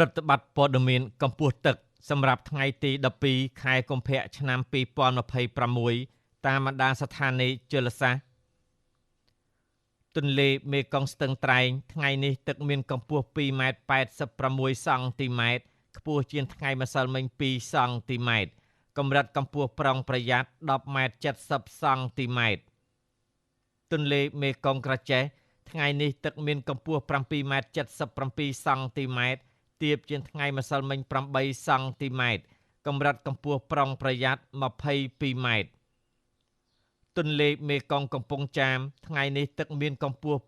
ប្រតិបត្តិព័ត៌មានកម្ពស់ទឹកសម្រាប់ថ្ងៃទី12ខែកុម្ភៈឆ្នាំ2026តាមបណ្ដាស្ថានីយជលសាស្ត្រទន្លេមេគង្គស្ទឹងត្រែងថ្ងៃនេះទឹកមានកម្ពស់ 2.86 សង់ទីម៉ែត្រខ្ពស់ជាងថ្ងៃម្សិលមិញ 2 សង់ទីម៉ែត្រកម្រិតកម្ពស់ប្រុងប្រយ័ត្ន 10.70 សង់ទីម៉ែត្រទន្លេមេគង្គក្រចេះថ្ងៃនេះទឹកមានកម្ពស់ 7.77 សង់ទីម៉ែត្រទាបជាងថ្ងៃម្សិលមិញ 8 សង់ទីម៉ែត្រកម្រិតកម្ពស់ប្រុងប្រយ័ត្ន 22 ម៉ែត្រទន្លេមេគង្គកំពង់ចាមថ្ងៃនេះទឹកមានកម្ពស់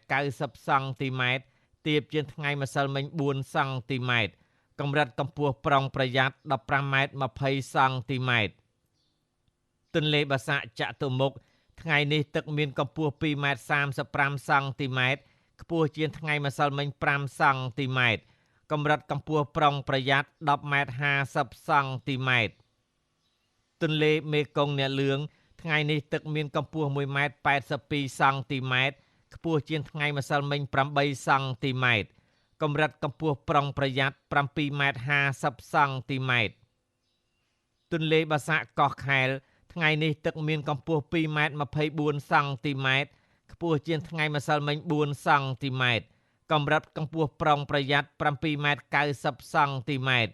2.90 សង់ទីម៉ែត្រទាបជាងថ្ងៃម្សិលមិញ 4 សង់ទីម៉ែត្រកម្រិតកម្ពស់ប្រុងប្រយ័ត្ន 15.20 សង់ទីម៉ែត្រទន្លេបាសាក់ចតុមុខថ្ងៃនេះទឹកមានកម្ពស់ 2.35 សង់ទីម៉ែត្រខ្ពស់ជាងថ្ងៃម្សិលមិញ 5 សង់ទីម៉ែត្រកម្រិតកម្ពស់ប្រុងប្រយ័ត្ន 10.50 សង់ទីម៉ែត្រទន្លេមេគង្គអ្នកលឿងថ្ងៃនេះទឹកមានកម្ពស់ 1.82 សង់ទីម៉ែត្រខ្ពស់ជាងថ្ងៃម្សិលមិញ 8 សង់ទីម៉ែត្រកម្រិតកម្ពស់ប្រុងប្រយ័ត្ន 7.50 សង់ទីម៉ែត្រទន្លេបាសាក់កោះខែលថ្ងៃនេះទឹកមានកម្ពស់ 2.24 សង់ទីម៉ែត្រខ្ពស់ជាងថ្ងៃម្សិលមិញ 4 សង់ទីម៉ែត្រកម្រិតកម្ពស់ប្រុងប្រយ័ត្ន 7.90 សង់ទីម៉ែត្រ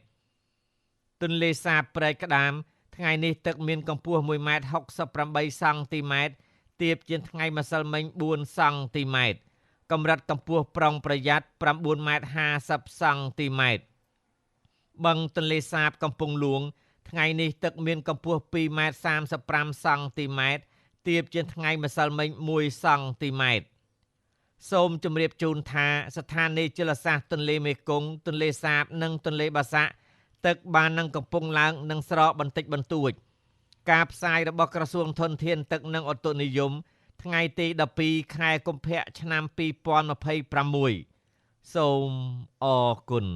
ទន្លេសាបព្រែកក្តាមថ្ងៃនេះទឹកមានកម្ពស់ 1.68 សង់ទីម៉ែត្រទាបជាងថ្ងៃម្សិលមិញ 4 សង់ទីម៉ែត្រកម្រិតកម្ពស់ប្រុងប្រយ័ត្ន 9.50 សង់ទីម៉ែត្របឹងទន្លេសាបកំពង់ហ្លួងថ្ងៃនេះទឹកមានកម្ពស់ 2.35 សង់ទីម៉ែត្រទាបជាងថ្ងៃម្សិលមិញ 1 សង់ទីម៉ែត្រសូមជម្រាបជូនថាស្ថានីយជលសាស្ត្រទន្លេមេគង្គទន្លេសាបនិងទន្លេបាសាក់ទឹកបាននឹងកំពុងឡើងនិងស្រកបន្តិចបន្តួចការផ្សាយរបស់ក្រសួងធនធានទឹកនិងឧតុនិយមថ្ងៃទី12ខែកុម្ភៈឆ្នាំ2026សូមអរគុណ